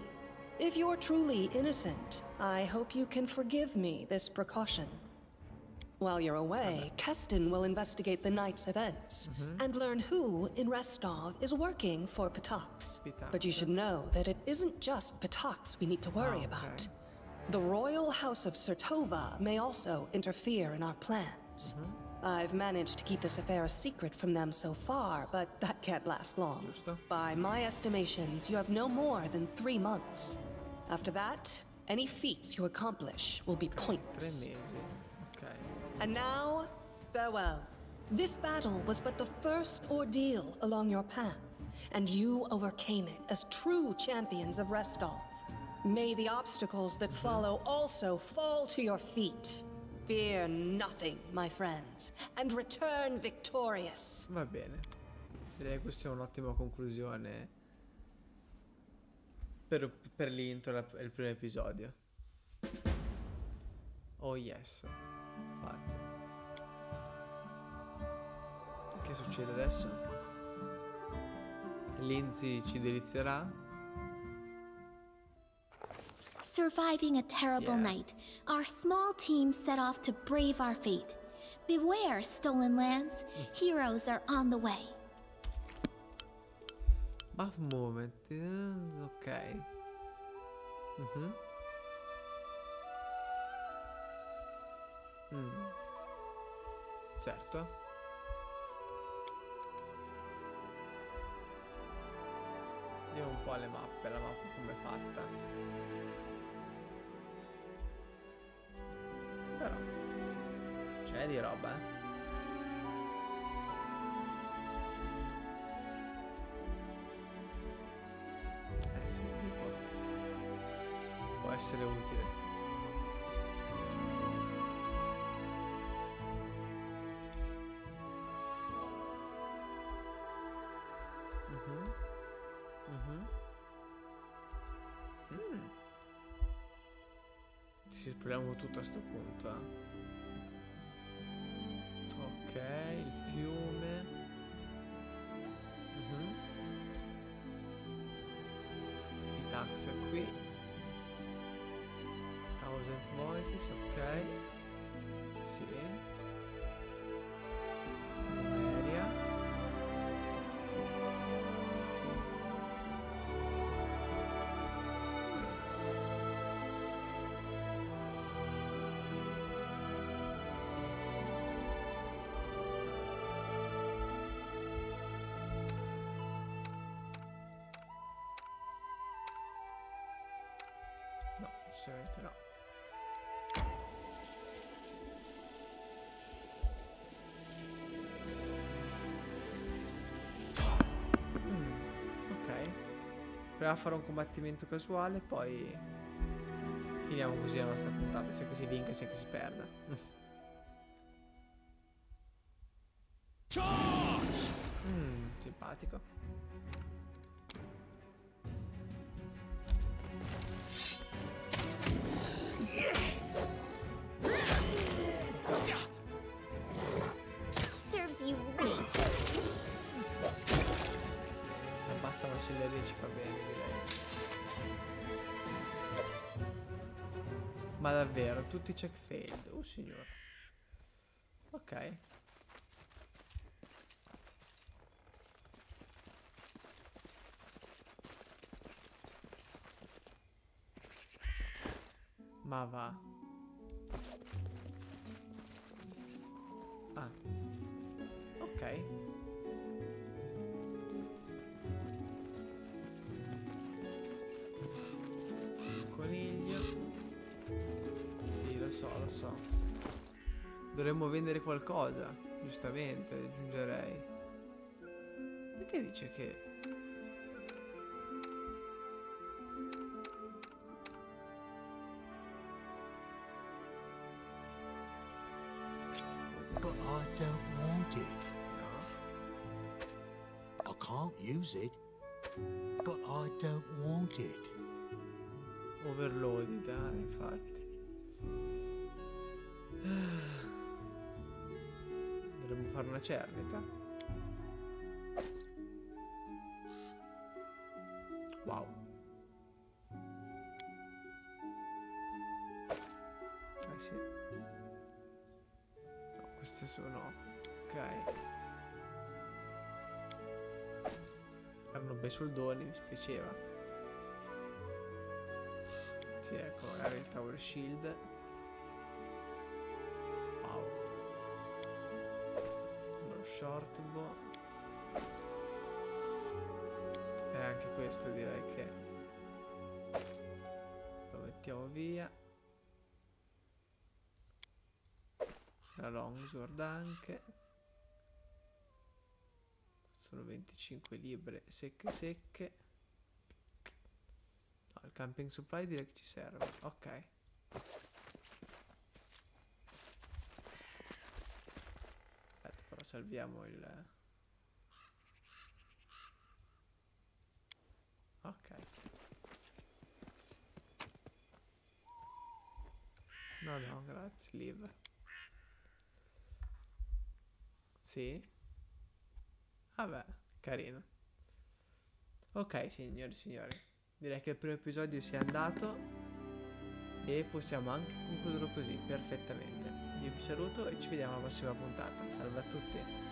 If you're truly innocent, I hope you can forgive me this precaution. While you're away, Keston will investigate the night's events and learn who in Restov is working for Patax. But you should know that it isn't just Patax we need to worry about. The Royal House of Sertova may also interfere in our plans. I've managed to keep this affair a secret from them so far, but that can't last long. By my estimations, you have no more than 3 months. After that, any feats you accomplish will be pointless. 3 mesi. And now, farewell. This battle was but the first ordeal along your path, and you overcame it as true champions of Restov. May the obstacles that follow also fall to your feet. Fear nothing, my friends, and return victorious. Va bene. Direi che questa è un'ottima conclusione per l'intro e il primo episodio. Oh yes. Infatti. Che succede adesso? Lindsay ci delizierà? Surviving a terrible night, our small team set off to brave our fate. Beware, stolen lands. Heroes are on the way. Buff movement. Ok. Certo. Vediamo un po' le mappe, la mappa come è fatta. Però c'è di roba, sì, tipo può essere utile. Ci esploriamo tutto a sto punto, Ok, il fiume. I taxi qui. Thousand Voices, ok. Sì. Aerea. No, assolutamente no. Ok. Proviamo a fare un combattimento casuale, poi finiamo così la nostra puntata, sia che si vinca sia che si perda. Simpatico. Serves you right. La bassa macelleria ci fa bene, direi. Ma davvero, tutti check failed. Oh signore. Ok. Ma va. Ah. Ok. Coniglio. Sì, lo so. Dovremmo vendere qualcosa, giustamente, aggiungerei. Perché dice che... But I don't want it. I can't use it, but I don't want it. Overloaded, infatti. Dovremmo fare una cernita. Wow. Sì. No, queste sono... Ok. Erano bei soldoni, mi spiaceva. Sì, ecco, magari il Tower Shield. Wow. Lo short bow. E anche questo direi che lo mettiamo via. La longsword anche. Sono 25 libbre secche. No, il camping supply direi che ci serve. Ok. Aspetta, però salviamo il... Ok. No, grazie, leave. Sì. Vabbè, carino. Ok, signori e signori. Direi che il primo episodio sia andato. E possiamo anche concluderlo così, perfettamente. Io vi saluto e ci vediamo alla prossima puntata. Salve a tutti.